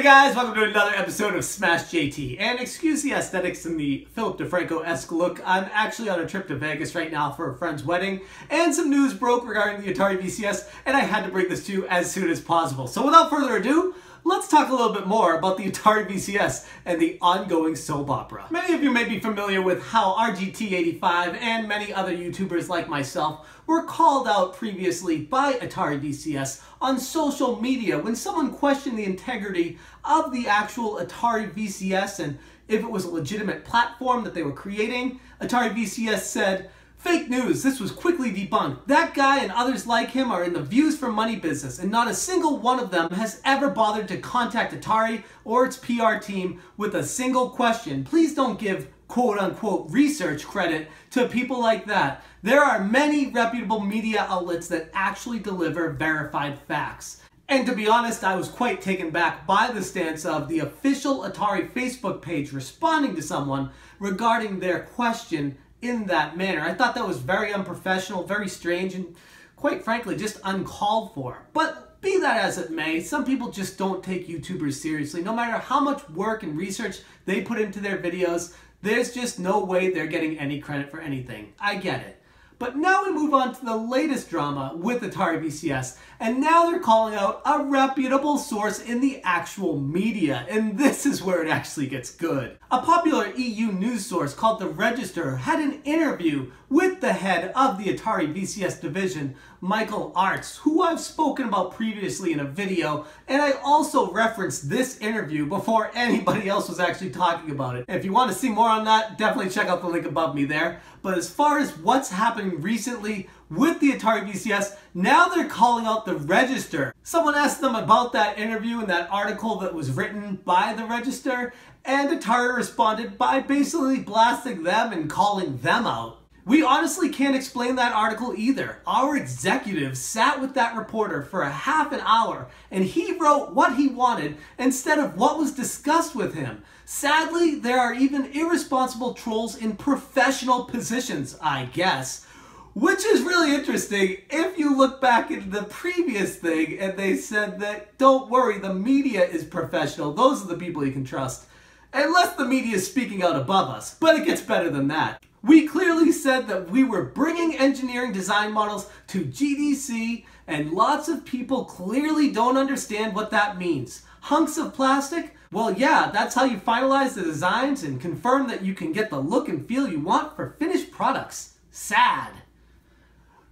Hey guys, welcome to another episode of Smash JT. And excuse the aesthetics and the Philip DeFranco-esque look. I'm actually on a trip to Vegas right now for a friend's wedding, and some news broke regarding the Atari VCS, and I had to bring this to you as soon as possible. So without further ado, let's talk a little bit more about the Atari VCS and the ongoing soap opera. Many of you may be familiar with how RGT85 and many other YouTubers like myself were called out previously by Atari VCS on social media when someone questioned the integrity of the actual Atari VCS and if it was a legitimate platform that they were creating. Atari VCS said, "Fake news, this was quickly debunked. That guy and others like him are in the views for money business, and not a single one of them has ever bothered to contact Atari or its PR team with a single question. Please don't give quote-unquote research credit to people like that. There are many reputable media outlets that actually deliver verified facts." And to be honest, I was quite taken back by the stance of the official Atari Facebook page responding to someone regarding their question in that manner. I thought that was very unprofessional, very strange, and quite frankly, just uncalled for. But be that as it may, some people just don't take YouTubers seriously. No matter how much work and research they put into their videos, there's just no way they're getting any credit for anything. I get it. But now we move on to the latest drama with Atari VCS, and now they're calling out a reputable source in the actual media, and this is where it actually gets good. A popular EU news source called The Register had an interview with the head of the Atari VCS division, Michael Arts, who I've spoken about previously in a video, and I also referenced this interview before anybody else was actually talking about it. If you want to see more on that, definitely check out the link above me there. But as far as what's happening recently with the Atari VCS, now they're calling out The Register. Someone asked them about that interview and that article that was written by The Register, and Atari responded by basically blasting them and calling them out. We honestly can't explain that article either. Our executive sat with that reporter for a half an hour and he wrote what he wanted instead of what was discussed with him. Sadly, there are even irresponsible trolls in professional positions, I guess. Which is really interesting if you look back into the previous thing and they said that, don't worry, the media is professional. Those are the people you can trust. Unless the media is speaking out above us. But it gets better than that. We clearly said that we were bringing engineering design models to GDC, and lots of people clearly don't understand what that means. Hunks of plastic? Well, yeah, that's how you finalize the designs and confirm that you can get the look and feel you want for finished products. Sad.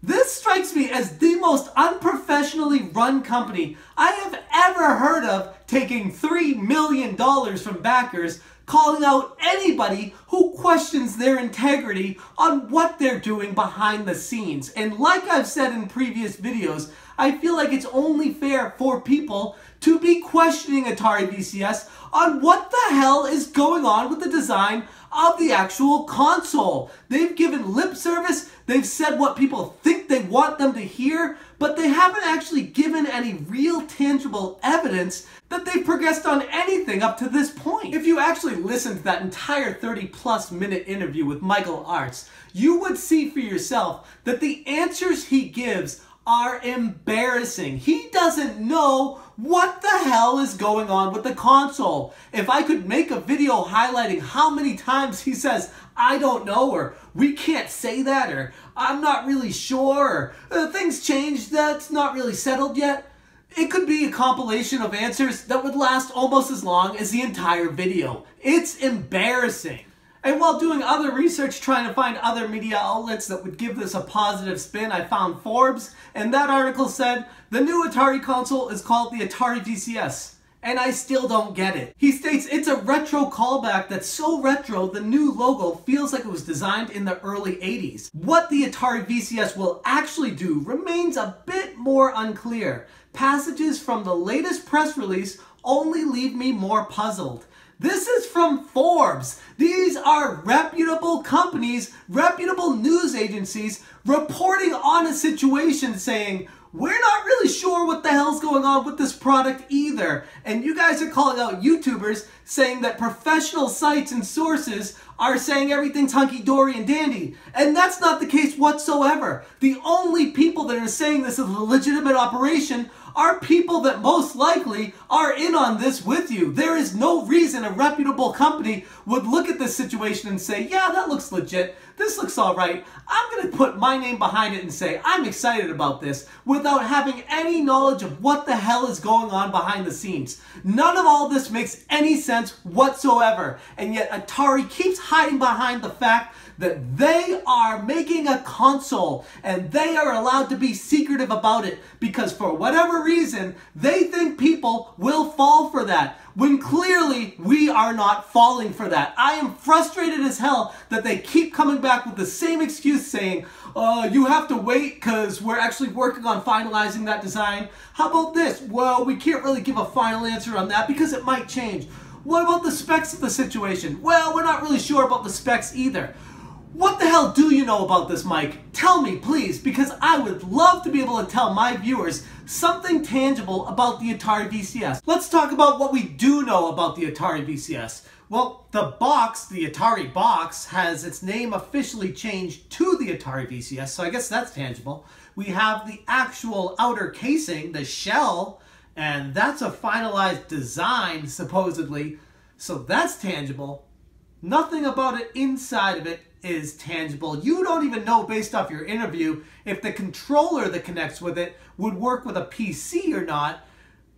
This strikes me as the most unprofessionally run company I have ever heard of, taking $3 million from backers, calling out anybody who questions their integrity on what they're doing behind the scenes. And like I've said in previous videos, I feel like it's only fair for people to be questioning Atari VCS on what the hell is going on with the design of the actual console. They've given lip service, they've said what people think they want them to hear, but they haven't actually given any real tangible evidence that they've progressed on anything up to this point. If you actually listened to that entire 30+ minute interview with Michael Arts, you would see for yourself that the answers he gives are embarrassing. He doesn't know what the hell is going on with the console. If I could make a video highlighting how many times he says, "I don't know," or "we can't say that," or "I'm not really sure," or "things changed, that's not really settled yet," it could be a compilation of answers that would last almost as long as the entire video. It's embarrassing. And while doing other research trying to find other media outlets that would give this a positive spin, I found Forbes, and that article said, "The new Atari console is called the Atari VCS." And I still don't get it. He states it's a retro callback that's so retro the new logo feels like it was designed in the early 80s. What the Atari VCS will actually do remains a bit more unclear. Passages from the latest press release only leave me more puzzled. This is from Forbes. These are reputable companies, reputable news agencies reporting on a situation saying, "We're not really sure what the hell's going on with this product either." And you guys are calling out YouTubers saying that professional sites and sources are saying everything's hunky-dory and dandy. And that's not the case whatsoever. The only people that are saying this is a legitimate operation are people that most likely are in on this with you. There is no reason a reputable company would look at this situation and say, yeah, that looks legit. This looks all right. I'm going to put my name behind it and say, I'm excited about this without having any knowledge of what the hell is going on behind the scenes. None of all this makes any sense whatsoever. And yet Atari keeps hiding behind the fact that they are making a console and they are allowed to be secretive about it because for whatever reason, they think people will fall for that. When clearly we are not falling for that. I am frustrated as hell that they keep coming back with the same excuse saying, you have to wait because we're actually working on finalizing that design. How about this? Well, we can't really give a final answer on that because it might change. What about the specs of the situation? Well, we're not really sure about the specs either. What the hell do you know about this, Mike? Tell me, please, because I would love to be able to tell my viewers something tangible about the Atari VCS. Let's talk about what we do know about the Atari VCS. Well, the box, the Atari box, has its name officially changed to the Atari VCS, so I guess that's tangible. We have the actual outer casing, the shell, and that's a finalized design, supposedly, so that's tangible. Nothing about it inside of it is tangible. You don't even know, based off your interview, if the controller that connects with it would work with a PC or not.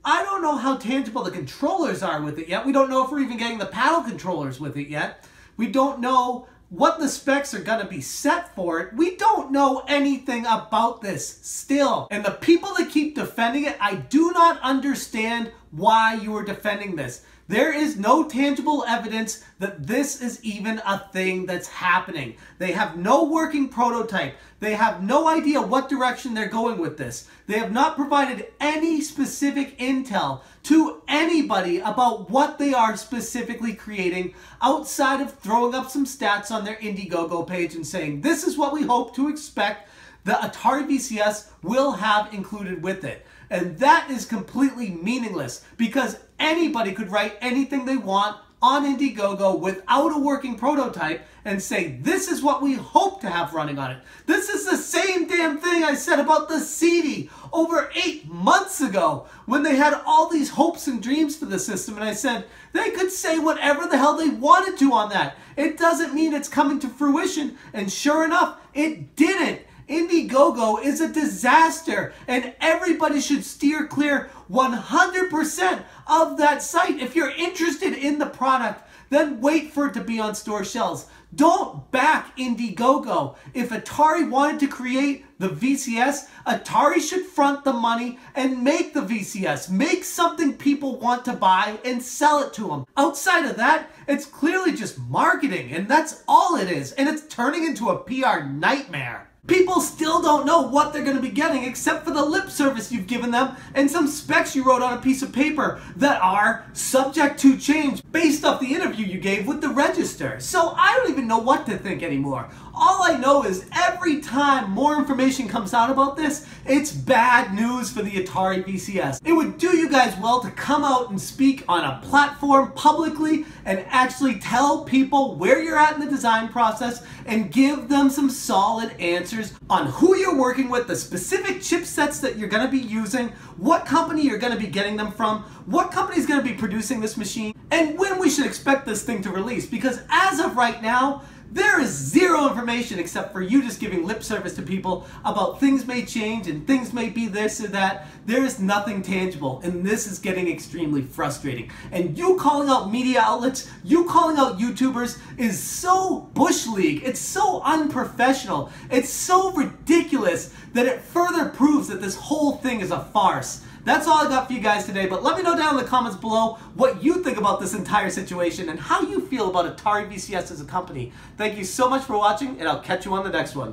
I don't know how tangible the controllers are with it yet. We don't know if we're even getting the paddle controllers with it yet. We don't know what the specs are going to be set for it. We don't know anything about this still. And the people that keep defending it, I do not understand why you are defending this. There is no tangible evidence that this is even a thing that's happening. They have no working prototype. They have no idea what direction they're going with this. They have not provided any specific intel to anybody about what they are specifically creating outside of throwing up some stats on their Indiegogo page and saying, this is what we hope to expect the Atari VCS will have included with it. And that is completely meaningless because anybody could write anything they want on Indiegogo without a working prototype and say, this is what we hope to have running on it. This is the same damn thing I said about the CD over 8 months ago when they had all these hopes and dreams for the system. And I said, they could say whatever the hell they wanted to on that. It doesn't mean it's coming to fruition. And sure enough, it didn't. Indiegogo is a disaster and everybody should steer clear 100% of that site. If you're interested in the product, then wait for it to be on store shelves. Don't back Indiegogo. If Atari wanted to create the VCS, Atari should front the money and make the VCS. Make something people want to buy and sell it to them. Outside of that, it's clearly just marketing and that's all it is. And it's turning into a PR nightmare. People still don't know what they're going to be getting except for the lip service you've given them and some specs you wrote on a piece of paper that are subject to change based off the interview you gave with the Register. So I don't even know what to think anymore. All I know is every time more information comes out about this, it's bad news for the Atari VCS. It would do you guys well to come out and speak on a platform publicly and actually tell people where you're at in the design process and give them some solid answers on who you're working with, the specific chipsets that you're going to be using, what company you're going to be getting them from, what company is going to be producing this machine, and when we should expect this thing to release. Because as of right now, there is zero information except for you just giving lip service to people about things may change and things may be this or that. There is nothing tangible, and this is getting extremely frustrating. And you calling out media outlets, you calling out YouTubers is so Bush League. It's so unprofessional. It's so ridiculous that it further proves that this whole thing is a farce. That's all I got for you guys today, but let me know down in the comments below what you think about this entire situation and how you feel about Atari VCS as a company. Thank you so much for watching, and I'll catch you on the next one.